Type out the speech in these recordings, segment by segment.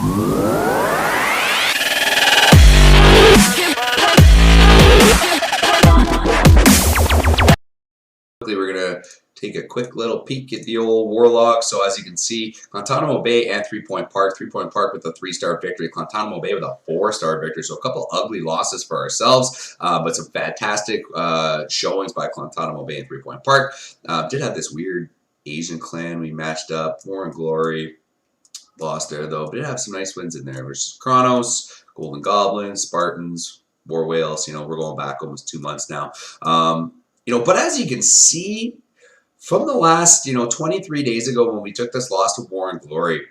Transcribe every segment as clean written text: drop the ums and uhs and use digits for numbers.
We're going to take a quick little peek at the old Warlock. So as you can see, Guantanamo Bay and 3 Point Park. 3 Point Park with a 3-star victory. Guantanamo Bay with a 4-star victory. So a couple ugly losses for ourselves, but some fantastic showings by Guantanamo Bay and 3 Point Park. Did have this weird Asian clan we matched up. War and Glory. Lost there though, but did have some nice wins in there versus Kronos, Golden Goblins, Spartans, War Whales. You know, we're going back almost 2 months now. But as you can see from the last, 23 days ago when we took this loss to War and Glory,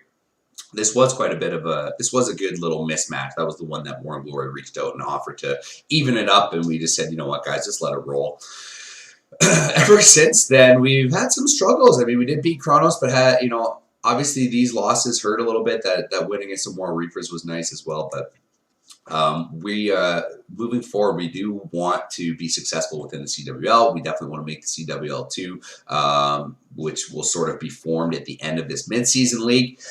this was quite a bit of this was a good little mismatch. That was the one that War and Glory reached out and offered to even it up, and we just said, you know what, guys, just let it roll. Ever since then, we've had some struggles. I mean, we did beat Kronos, but had, obviously these losses hurt a little bit. That winning against some more Reapers was nice as well, but moving forward, we do want to be successful within the CWL. We definitely want to make the CWL 2, which will sort of be formed at the end of this mid-season league.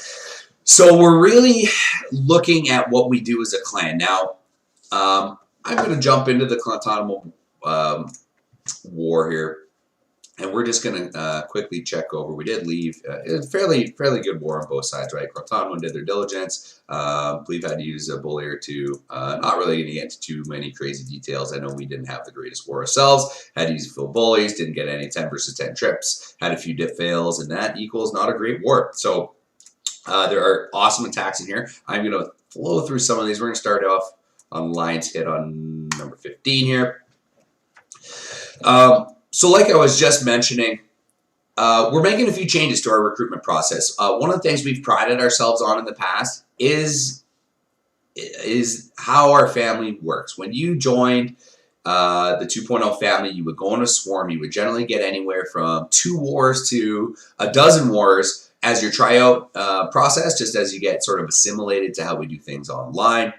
So we're really looking at what we do as a clan. Now, I'm going to jump into the Guantanamo war here. And we're just going to quickly check over. We did leave a fairly good war on both sides, right? Guantanamo did their diligence. Believe had to use a bully or two. Not really going to get into too many crazy details. I know we didn't have the greatest war ourselves. Had to use a few bullies. Didn't get any 10 versus 10 trips. Had a few dip fails, and that equals not a great war. So there are awesome attacks in here. I'm going to flow through some of these. We're going to start off on Lion's Hit on number 15 here. So like I was just mentioning, we're making a few changes to our recruitment process. One of the things we've prided ourselves on in the past is how our family works. When you joined the 2.0 family, you would go on a swarm. You would generally get anywhere from 2 wars to a dozen wars as your tryout process, just as you get sort of assimilated to how we do things online,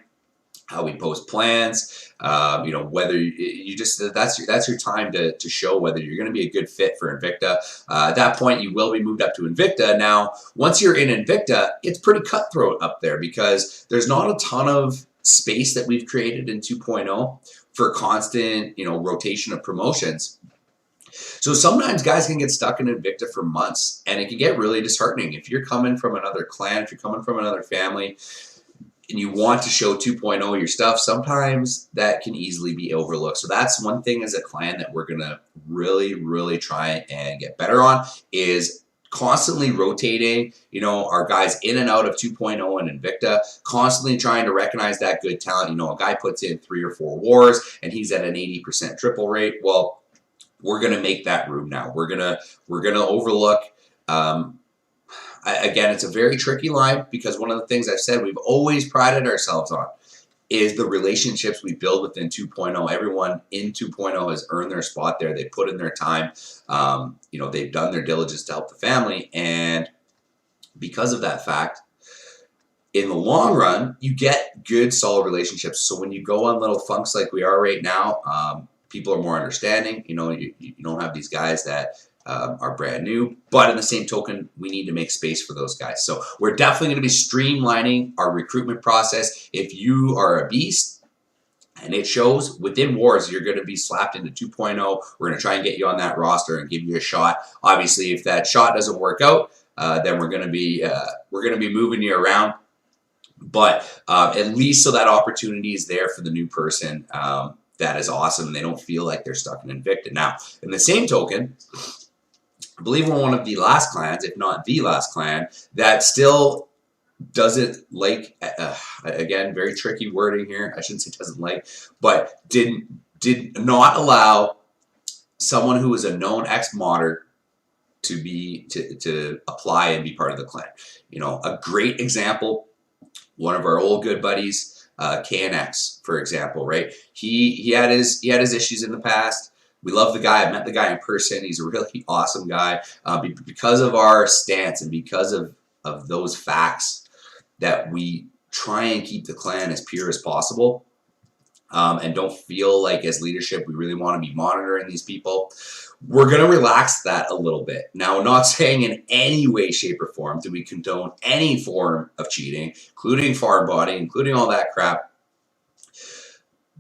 how we post plans. Whether you just that's your time to show whether you're going to be a good fit for Invicta. At that point, you will be moved up to Invicta. Now, once you're in Invicta, it's pretty cutthroat up there because there's not a ton of space that we've created in 2.0 for constant, rotation of promotions. So sometimes guys can get stuck in Invicta for months, and it can get really disheartening. If you're coming from another clan, if you're coming from another family, and you want to show 2.0 your stuff, sometimes that can easily be overlooked. So that's one thing as a clan that we're going to really, really try and get better on is constantly rotating, our guys in and out of 2.0 and Invicta, constantly trying to recognize that good talent. A guy puts in 3 or 4 wars and he's at an 80% triple rate. Well, we're going to make that room now. We're going to overlook, again, it's a very tricky line because one of the things I've said we've always prided ourselves on is the relationships we build within 2.0. Everyone in 2.0 has earned their spot there. They put in their time. They've done their diligence to help the family. And because of that fact, in the long run, you get good, solid relationships. So when you go on little funks like we are right now, people are more understanding. You don't have these guys that are brand new, but in the same token, we need to make space for those guys. So we're definitely going to be streamlining our recruitment process. If you are a beast and it shows within wars, you're going to be slapped into 2.0. We're going to try and get you on that roster and give you a shot. Obviously, if that shot doesn't work out, then we're going to be moving you around. But at least so that opportunity is there for the new person. That is awesome. They don't feel like they're stuck in Invicta. Now, in the same token, I believe we're one of the last clans, if not the last clan, that still doesn't like, again, very tricky wording here. I shouldn't say doesn't like, but did not allow someone who was a known ex-modder to apply and be part of the clan. A great example, one of our old good buddies, KNX, for example, right? He had his issues in the past. We love the guy. I met the guy in person. He's a really awesome guy. Because of our stance and because of those facts that we try and keep the clan as pure as possible, and don't feel like as leadership we really want to be monitoring these people, we're going to relax that a little bit. Now, not saying in any way, shape, or form do we condone any form of cheating, including farm body, including all that crap.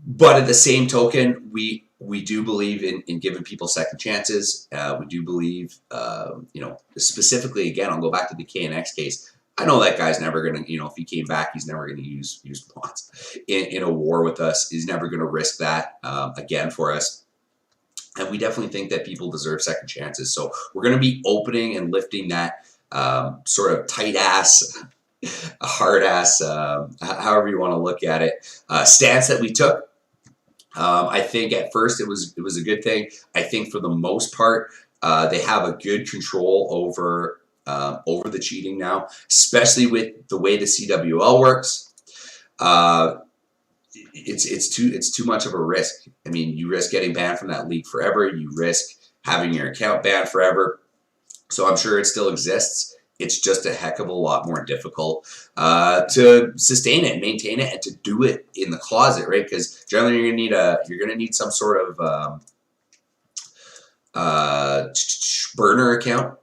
But at the same token, we do believe in giving people second chances. We do believe, specifically, again, I'll go back to the KNX case. I know that guy's never going to, if he came back, he's never going to use bots in a war with us. He's never going to risk that again for us. And we definitely think that people deserve second chances. So we're going to be opening and lifting that sort of tight ass, hard ass, however you want to look at it, stance that we took. I think at first it was a good thing. I think for the most part, they have a good control over the cheating now, especially with the way the CWL works. It's too much of a risk. I mean, you risk getting banned from that league forever. You risk having your account banned forever. So I'm sure it still exists. It's just a heck of a lot more difficult to sustain it, maintain it, and to do it in the closet, right? Because generally you're gonna need some sort of burner account,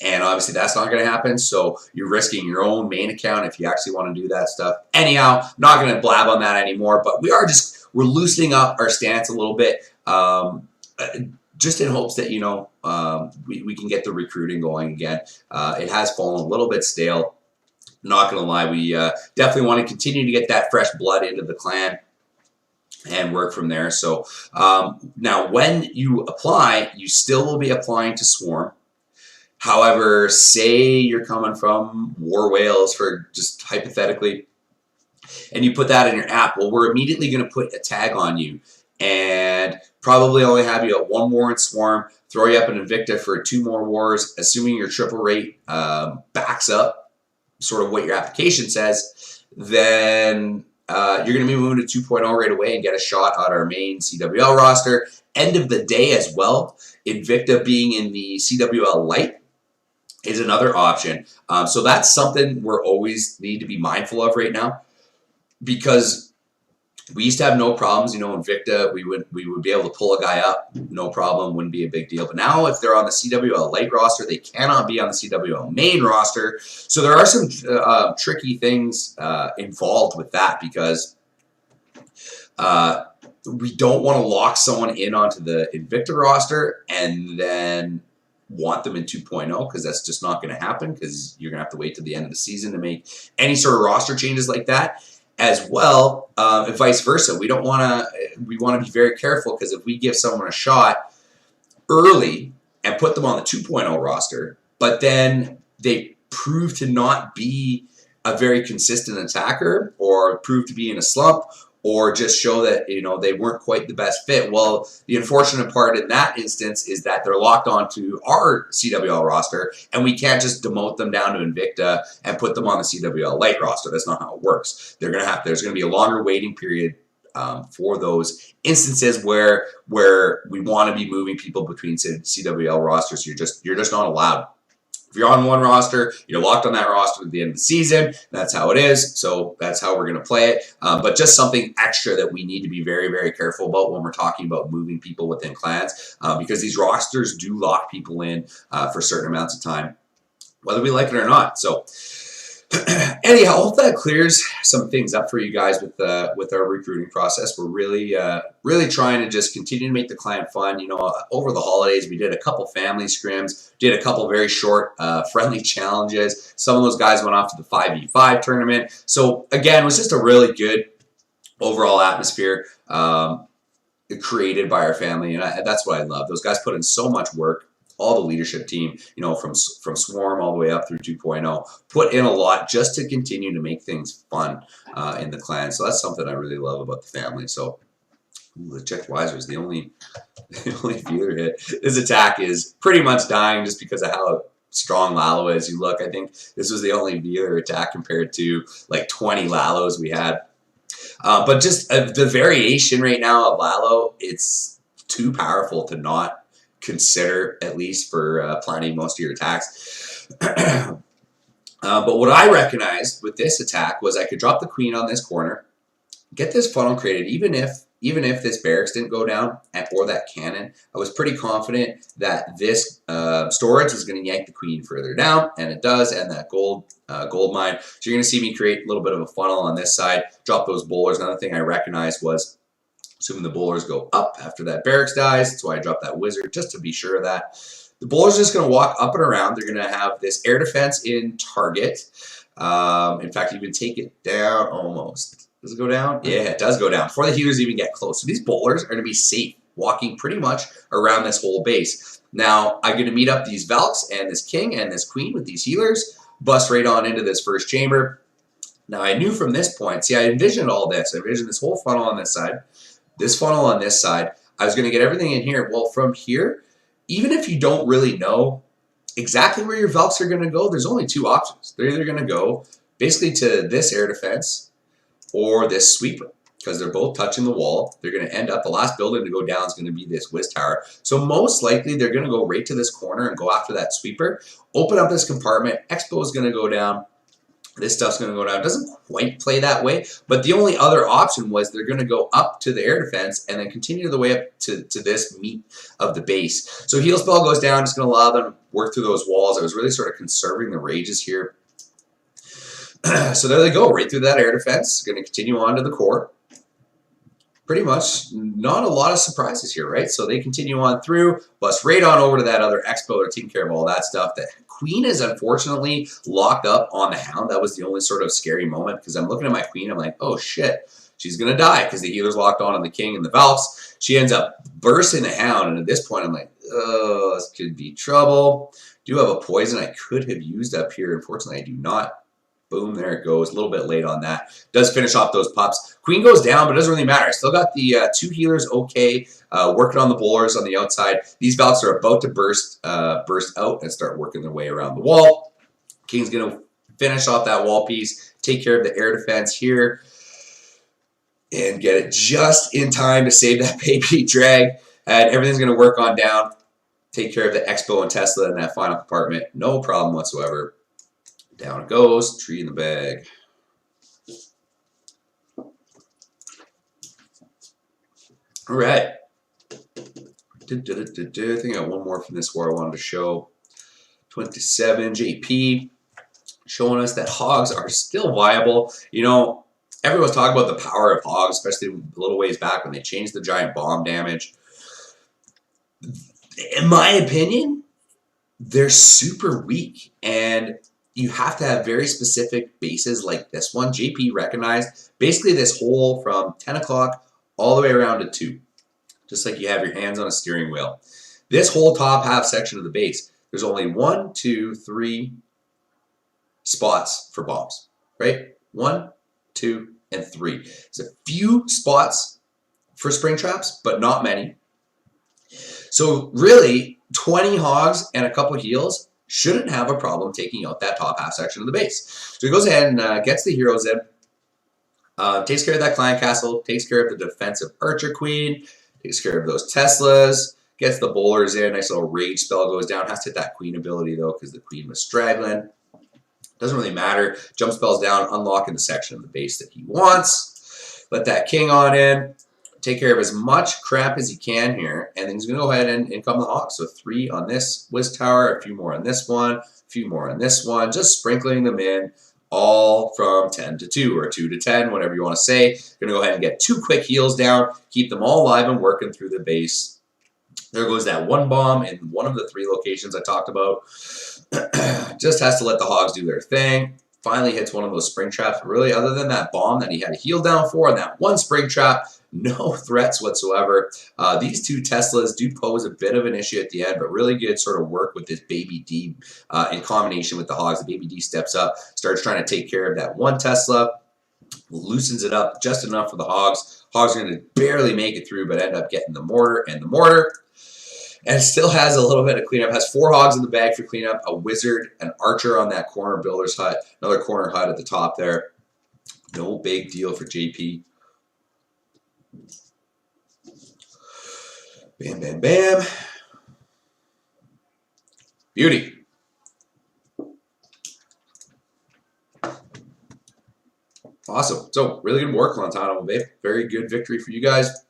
and obviously that's not gonna happen. So you're risking your own main account if you actually want to do that stuff. Anyhow, not gonna blab on that anymore. But we're loosening up our stance a little bit. Just in hopes that, we can get the recruiting going again. It has fallen a little bit stale. Not going to lie, we definitely want to continue to get that fresh blood into the clan and work from there. So now when you apply, you still will be applying to Swarm. However, say you're coming from War Whales, for just hypothetically, and you put that in your app, well, we're immediately going to put a tag on you and probably only have you at 1 war in Swarm, throw you up in Invicta for 2 more wars, assuming your triple rate backs up sort of what your application says, then you're going to be moving to 2.0 right away and get a shot at our main CWL roster. End of the day as well, Invicta being in the CWL Lite is another option. So that's something we're always need to be mindful of right now, because we used to have no problems, Invicta, we would be able to pull a guy up, no problem, wouldn't be a big deal. But now if they're on the CWL Lite roster, they cannot be on the CWL main roster. So there are some tricky things involved with that, because we don't want to lock someone in onto the Invicta roster and then want them in 2.0, because that's just not going to happen, because you're going to have to wait to the end of the season to make any sort of roster changes like that. As well, and vice versa. We want to be very careful, because if we give someone a shot early and put them on the 2.0 roster, but then they prove to not be a very consistent attacker, or prove to be in a slump, or just show that they weren't quite the best fit. Well, the unfortunate part in that instance is that they're locked onto our CWL roster, and we can't just demote them down to Invicta and put them on the CWL Lite roster. That's not how it works. There's going to be a longer waiting period for those instances where we want to be moving people between CWL rosters. You're just not allowed. If you're on one roster, you're locked on that roster at the end of the season. That's how it is. So that's how we're going to play it. But just something extra that we need to be very, very careful about when we're talking about moving people within clans, because these rosters do lock people in for certain amounts of time, whether we like it or not. So anyhow, I hope that clears some things up for you guys with our recruiting process. We're really trying to just continue to make the clan fun. Over the holidays, we did a couple family scrims, did a couple very short friendly challenges. Some of those guys went off to the 5v5 tournament. So again, it was just a really good overall atmosphere created by our family, and that's what I love. Those guys put in so much work. All the leadership team, from Swarm all the way up through 2.0, put in a lot just to continue to make things fun in the clan. So that's something I really love about the family. So the Check Weiser is the only feeler hit. This attack is pretty much dying just because of how strong Lalo is. You look, I think this was the only feeler attack compared to like 20 Lalos we had. But just the variation right now of Lalo, it's too powerful to not consider, at least for planning most of your attacks. But what I recognized with this attack was I could drop the queen on this corner, get this funnel created. Even if this barracks didn't go down or that cannon, I was pretty confident that this storage is going to yank the queen further down, and it does, and that gold mine. So you're going to see me create a little bit of a funnel on this side, drop those bowlers. Another thing I recognized was, assuming the bowlers go up after that barracks dies, that's why I dropped that wizard, just to be sure of that. The bowler's just going to walk up and around. They're going to have this air defense in target. In fact, even take it down almost. Does it go down? Yeah, it does go down before the healers even get close. So these bowlers are going to be safe, walking pretty much around this whole base. Now, I'm going to meet up these Valks and this king and this queen with these healers, bust right on into this first chamber. Now, I knew from this point, see, I envisioned all this. I envisioned this whole funnel on this side, this funnel on this side. I was going to get everything in here. Well, from here, even if you don't really know exactly where your Valks are going to go, there's only two options. They're either going to go basically to this air defense or this sweeper, because they're both touching the wall. They're going to end up, the last building to go down is going to be this whiz tower. So most likely they're going to go right to this corner and go after that sweeper, open up this compartment. Expo is going to go down. This stuff's going to go down. It doesn't quite play that way, but the only other option was they're going to go up to the air defense and then continue the way up to this meat of the base. So heal spell goes down. It's going to allow them to work through those walls. I was really sort of conserving the rages here. So there they go, right through that air defense. Going to continue on to the core. Pretty much not a lot of surprises here, right? So they continue on through, bust right on over to that other expo. They're taking care of all that stuff. The queen is unfortunately locked up on the hound. That was the only sort of scary moment, because I'm looking at my queen. I'm like, oh shit, she's going to die because the healer's locked on the king and the Valks. She ends up bursting the hound, and at this point I'm like, oh, this could be trouble. Do have a poison I could have used up here. Unfortunately, I do not. Boom, there it goes. A little bit late on that. Does finish off those pups. Queen goes down, but it doesn't really matter. I still got the two healers okay, working on the bowlers on the outside. These Valks are about to burst out and start working their way around the wall. King's going to finish off that wall piece, take care of the air defense here, and get it just in time to save that baby drag. And everything's going to work on down. Take care of the Expo and Tesla in that final compartment. No problem whatsoever. Down it goes, tree in the bag. All right. I think I got one more from this war I wanted to show. 27, JP, showing us that hogs are still viable. You know, everyone's talking about the power of hogs, especially a little ways back when they changed the giant bomb damage. In my opinion, they're super weak, and you have to have very specific bases like this one. JP recognized basically this hole from 10 o'clock all the way around to 2. Just like you have your hands on a steering wheel. This whole top half section of the base, there's only 1, 2, 3 spots for bombs, right? 1, 2, and 3. There's a few spots for spring traps, but not many. So really, 20 hogs and a couple heals shouldn't have a problem taking out that top half section of the base. So he goes ahead and gets the heroes in, takes care of that clan castle, takes care of the defensive archer queen, takes care of those Teslas, gets the bowlers in. Nice little rage spell goes down. Has to hit that queen ability though, because the queen was straggling. Doesn't really matter. Jump spells down, unlocking the section of the base that he wants. Let that king on in. Take care of as much crap as he can here, and then he's going to go ahead and come the hawk. So 3 on this whiz tower, a few more on this one, a few more on this one, just sprinkling them in, all from 10 to 2 or 2 to 10, whatever you want to say. Going to go ahead and get 2 quick heals down, keep them all alive and working through the base. There goes that 1 bomb in one of the 3 locations I talked about. Just has to let the hogs do their thing. Finally hits one of those spring traps. Really, other than that bomb that he had a heal down for and that 1 spring trap, no threats whatsoever. These 2 Teslas do pose a bit of an issue at the end, but really good sort of work with this Baby D in combination with the hogs. The Baby D steps up, starts trying to take care of that 1 Tesla, loosens it up just enough for the hogs. Hogs are going to barely make it through, but end up getting the mortar and the mortar. And it still has a little bit of cleanup. Has 4 hogs in the bag for cleanup, a wizard, an archer on that corner builder's hut, another corner hut at the top there. No big deal for JP. Bam, bam, bam. Beauty. Awesome. So really good work, Guantanamo Bay. Very good victory for you guys.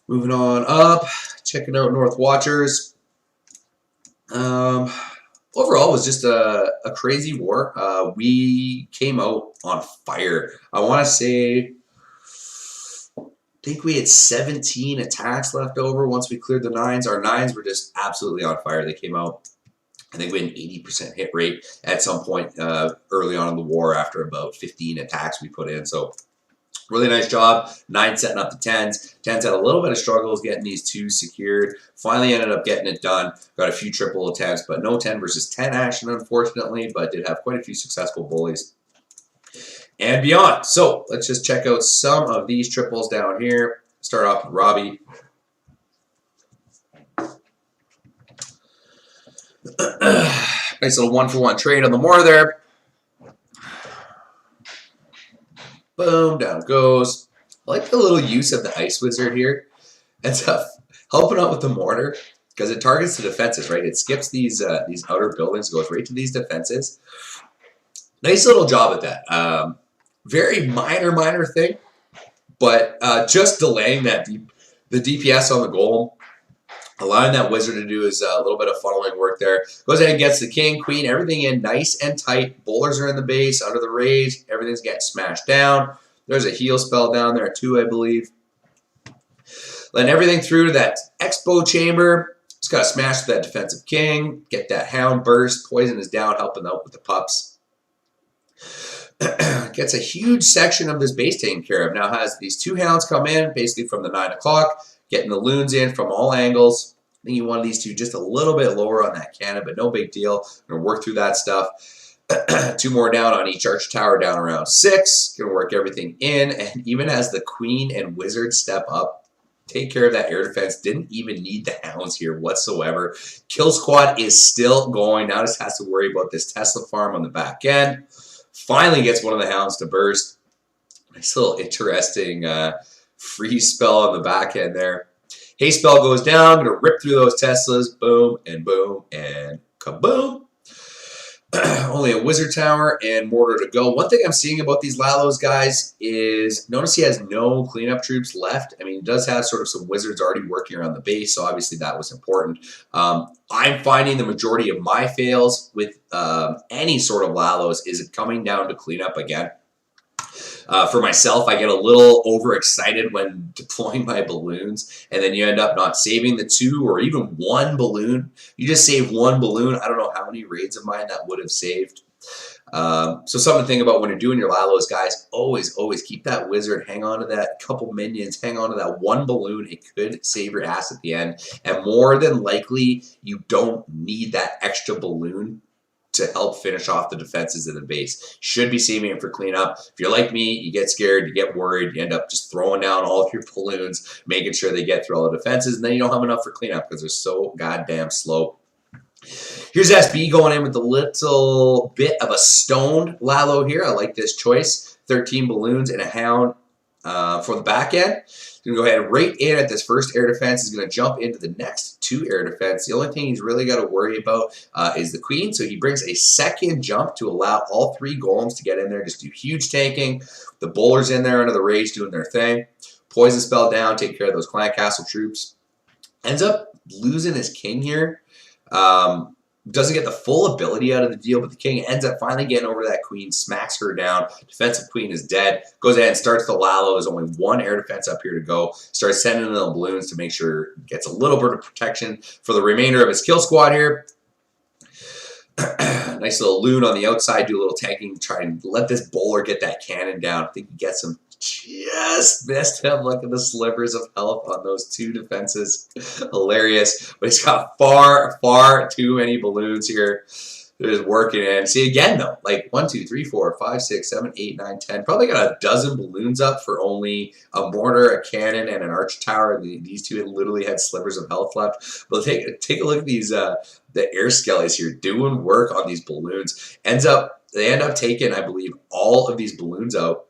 Moving on up, checking out North Watchers. Overall, it was just a crazy war. We came out on fire. I want to say, I think we had 17 attacks left over once we cleared the 9s. Our 9s were just absolutely on fire. They came out, I think we had an 80% hit rate at some point early on in the war after about 15 attacks we put in. So really nice job. 9 setting up the 10s. 10s had a little bit of struggles getting these 2s secured. Finally ended up getting it done. Got a few triple attempts, but no 10 versus 10 action, unfortunately, but did have quite a few successful bullies and beyond. So let's just check out some of these triples down here. Start off with Robbie. Nice little 1-for-1 trade on the mortar there. Boom, down it goes. I like the little use of the Ice Wizard here. Ends up helping out with the mortar because it targets the defenses, right? It skips these outer buildings, goes right to these defenses. Nice little job at that. Very minor thing, but just delaying that the DPS on the golem, allowing that wizard to do his little bit of funneling work there. Goes ahead and gets the king, queen, everything in nice and tight. Bowlers are in the base, under the rage. Everything's getting smashed down. There's a heal spell down there too, I believe. Letting everything through to that expo chamber. Just got to smash that defensive king. Get that hound burst. Poison is down, helping out with the pups. Gets a huge section of this base taken care of. Now has these 2 hounds come in, basically from the 9 o'clock. Getting the loons in from all angles. I think you wanted these 2 just a little bit lower on that cannon, but no big deal. Going to work through that stuff. 2 more down on each archer tower, down around 6. Going to work everything in, and even as the queen and wizard step up, take care of that air defense. Didn't even need the hounds here whatsoever. Kill squad is still going. Now just has to worry about this Tesla farm on the back end. Finally gets one of the hounds to burst. Nice little interesting freeze spell on the back end there. Haste spell goes down. Going to rip through those Teslas. Boom and kaboom. Only a wizard tower and mortar to go. One thing I'm seeing about these Lalos guys is notice he has no cleanup troops left. I mean, he does have sort of some wizards already working around the base, so obviously that was important. I'm finding the majority of my fails with any sort of Lalos is coming down to cleanup again. For myself, I get a little overexcited when deploying my balloons, and then you end up not saving the 2 or even 1 balloon. You just save 1 balloon. I don't know how many raids of mine that would have saved. So something to think about when you're doing your Lalos, guys. Always keep that wizard. Hang on to that couple minions. Hang on to that 1 balloon. It could save your ass at the end. And more than likely, you don't need that extra balloon to help finish off the defenses of the base. Should be saving it for cleanup. If you're like me, you get scared, you get worried, you end up just throwing down all of your balloons, making sure they get through all the defenses, and then you don't have enough for cleanup because they're so goddamn slow. Here's SB going in with a little bit of a stoned Lalo here. I like this choice. 13 balloons and a hound for the back end. Going to go ahead right in at this first air defense. He's going to jump into the next 2 air defense. The only thing he's really got to worry about is the queen. So he brings a second jump to allow all 3 golems to get in there. Just do huge tanking. The bowlers in there under the rage doing their thing. Poison spell down. Take care of those clan castle troops. Ends up losing his king here. Doesn't get the full ability out of the deal, but the king ends up finally getting over that queen, smacks her down. Defensive queen is dead. Goes ahead and starts the Lalo. There's only 1 air defense up here to go. Starts sending in the balloons to make sure he gets a little bit of protection for the remainder of his kill squad here. Nice little loon on the outside. Do a little tanking. Try and let this bowler get that cannon down. I think he gets him. Just missed him. Look at the slivers of health on those 2 defenses. Hilarious. But he's got far too many balloons here. They're just working in. See, again, though, like 1, 2, 3, 4, 5, 6, 7, 8, 9, 10. Probably got a dozen balloons up for only a mortar, a cannon, and an archer tower. These 2 literally had slivers of health left. But take a look at these, the air skellies here doing work on these balloons. They end up taking, I believe, all of these balloons out.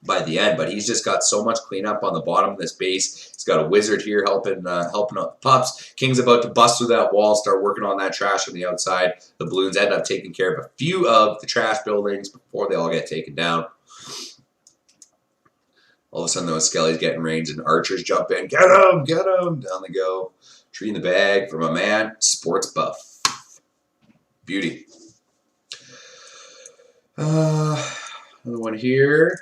by the end, but he's just got so much cleanup on the bottom of this base. He's got a wizard here helping out the pups. King's about to bust through that wall, start working on that trash on the outside. The balloons end up taking care of a few of the trash buildings before they all get taken down. All of a sudden, those skellies get in range, and archers jump in. Get him! Get him! Down they go. Tree in the bag from a man. Sports buff. Beauty. Another one here.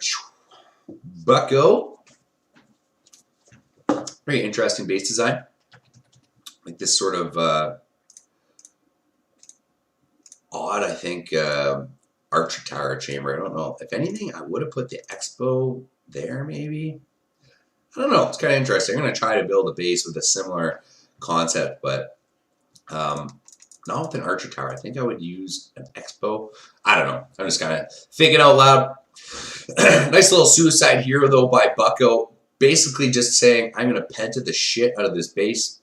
Bucko. Very interesting base design. Like this sort of odd, I think, archer tower chamber. I don't know. If anything, I would have put the Expo there, maybe. I don't know. It's kind of interesting. I'm going to try to build a base with a similar concept, but not with an archer tower. I think I would use an Expo. I don't know. I'm just kind of thinking out loud. Nice little suicide hero, though, by Bucko. Basically just saying, I'm going to penta the shit out of this base.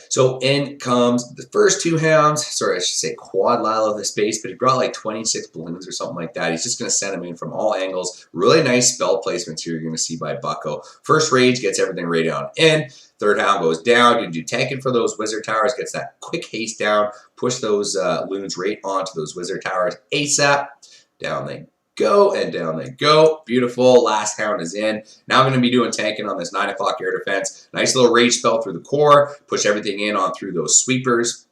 So in comes the first two hounds. Sorry, I should say quad Lalo of this base, but he brought like 26 balloons or something like that. He's just going to send them in from all angles. Really nice spell placements here you're going to see by Bucko. First rage gets everything right down in. Third hound goes down. You do tanking for those wizard towers. Gets that quick haste down. Push those loons right onto those wizard towers ASAP. Down they go, and down they go. Beautiful. Last hound is in. Now I'm going to be doing tanking on this 9 o'clock air defense. Nice little rage spell through the core. Push everything in on through those sweepers.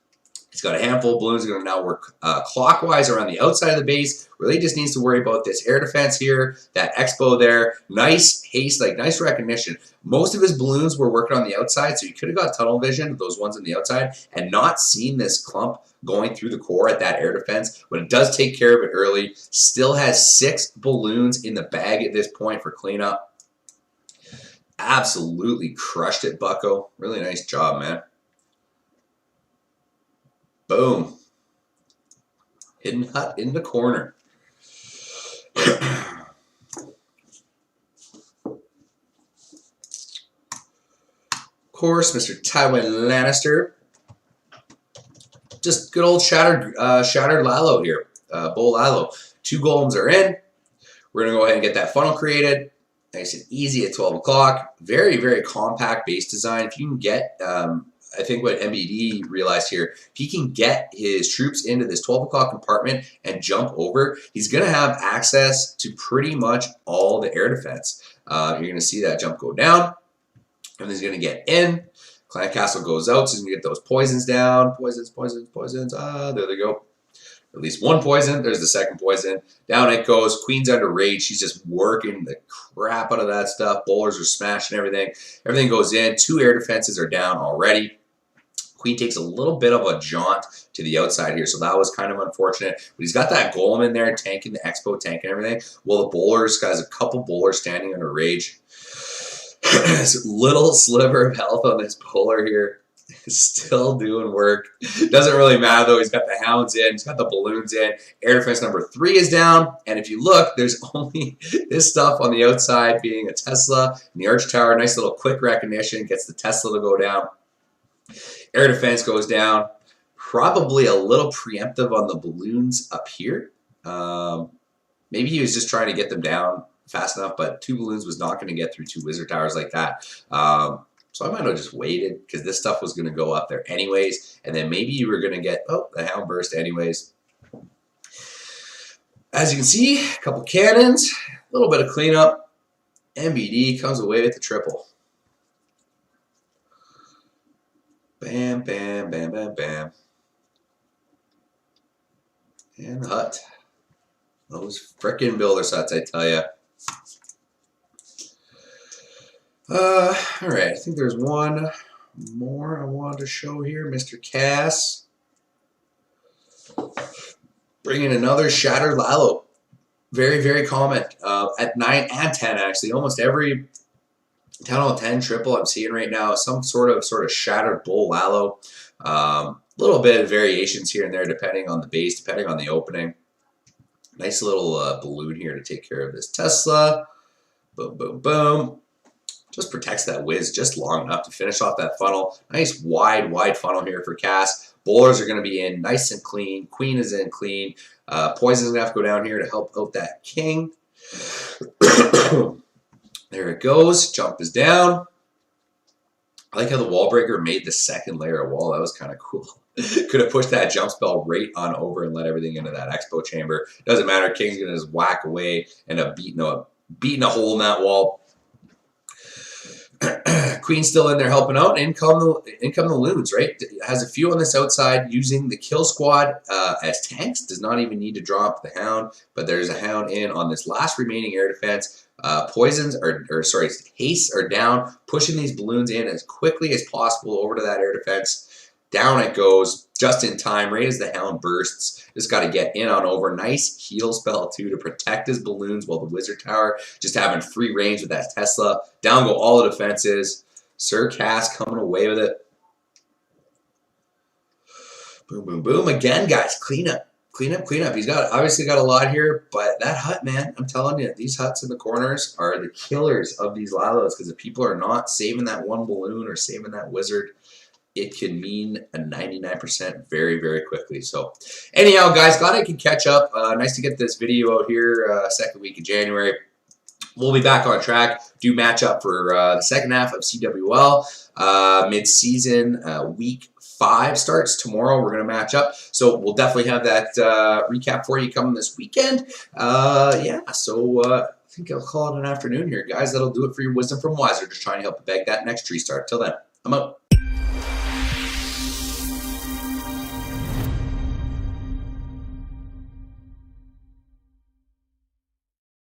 He's got a handful of balloons. Going to now work clockwise around the outside of the base. Really just needs to worry about this air defense here. That Expo there. Nice haste, like nice recognition. Most of his balloons were working on the outside, so you could have got tunnel vision, those ones on the outside, and not seen this clump going through the core at that air defense. But it does take care of it early. Still has 6 balloons in the bag at this point for cleanup. Absolutely crushed it, Bucko. Really nice job, man. Boom. Hidden hut in the corner. Of course, Mr. Tywin Lannister. Just good old shattered Lalo here. Bull Lalo. 2 golems are in. We're going to go ahead and get that funnel created. Nice and easy at 12 o'clock. Very, very compact base design. If you can get, I think what MBD realized here, if he can get his troops into this 12 o'clock compartment and jump over, he's going to have access to pretty much all the air defense. You're going to see that jump go down. And he's going to get in. Clan Castle goes out, so he's going to get those poisons down. Poisons, poisons, poisons. There they go. At least 1 poison. There's the second poison. Down it goes. Queen's under rage. She's just working the crap out of that stuff. Bowlers are smashing everything. Everything goes in. 2 air defenses are down already. Queen takes a little bit of a jaunt to the outside here, so that was kind of unfortunate. But he's got that golem in there, tanking the Expo, tanking everything. Well, the bowlers, guys, a couple bowlers standing under rage. This little sliver of health on this bowler here. Still doing work. Doesn't really matter, though. He's got the hounds in. He's got the balloons in. Air defense number 3 is down. And if you look, there's only this stuff on the outside being a Tesla. And the arch tower, nice little quick recognition. Gets the Tesla to go down. Air defense goes down. Probably a little preemptive on the balloons up here. Maybe he was just trying to get them down fast enough, but 2 balloons was not going to get through 2 wizard towers like that. So I might have just waited because this stuff was going to go up there anyways. And then maybe you were going to get, the hound burst anyways. As you can see, a couple cannons, a little bit of cleanup. MBD comes away with the triple. Bam, bam, bam, bam, bam. And the hut. Those frickin' builder sets, I tell ya. Alright, I think there's one more I wanted to show here. Mr. Cass. Bringing another Shattered Lalo. Very, very common. At 9 and 10, actually. Almost every 10 out of 10 triple I'm seeing right now is some sort of Shattered Bull Lalo. Little bit of variations here and there depending on the base, depending on the opening. Nice little balloon here to take care of this Tesla. Boom, boom, boom. Just protects that whiz just long enough to finish off that funnel. Nice wide, wide funnel here for Cass. Bowlers are going to be in nice and clean. Queen is in clean. Poison's going to have to go down here to help out that king. There it goes. Jump is down. I like how the wall breaker made the second layer of wall. That was kind of cool. Could have pushed that jump spell right on over and let everything into that expo chamber. Doesn't matter. King's going to just whack away and beating a hole in that wall. Queen's still in there helping out. In come the loons, right? Has a few on this outside using the kill squad as tanks. Does not even need to drop the hound, but there's a hound in on this last remaining air defense. Poisons hastes are down, pushing these balloons in as quickly as possible over to that air defense. Down it goes, just in time, right as the hound bursts. Just got to get in on over. Nice heal spell, too, to protect his balloons while the wizard tower just having free range with that Tesla. Down go all the defenses. Sir Cass coming away with it. Boom, boom, boom. Again, guys, clean up. Clean up, clean up. He's obviously got a lot here, but that hut, man, I'm telling you, these huts in the corners are the killers of these Lalos, because if people are not saving that one balloon or saving that wizard, it can mean a 99% very, very quickly. So anyhow, guys, glad I could catch up. Nice to get this video out here, second week of January. We'll be back on track. Do match up for the second half of CWL. Mid-season week 5 starts tomorrow. We're going to match up. So we'll definitely have that recap for you coming this weekend. Yeah, so I think I'll call it an afternoon here, guys. That'll do it for your Wisdom from Wiser. Just trying to help you bag that next tree start. Till then, I'm out.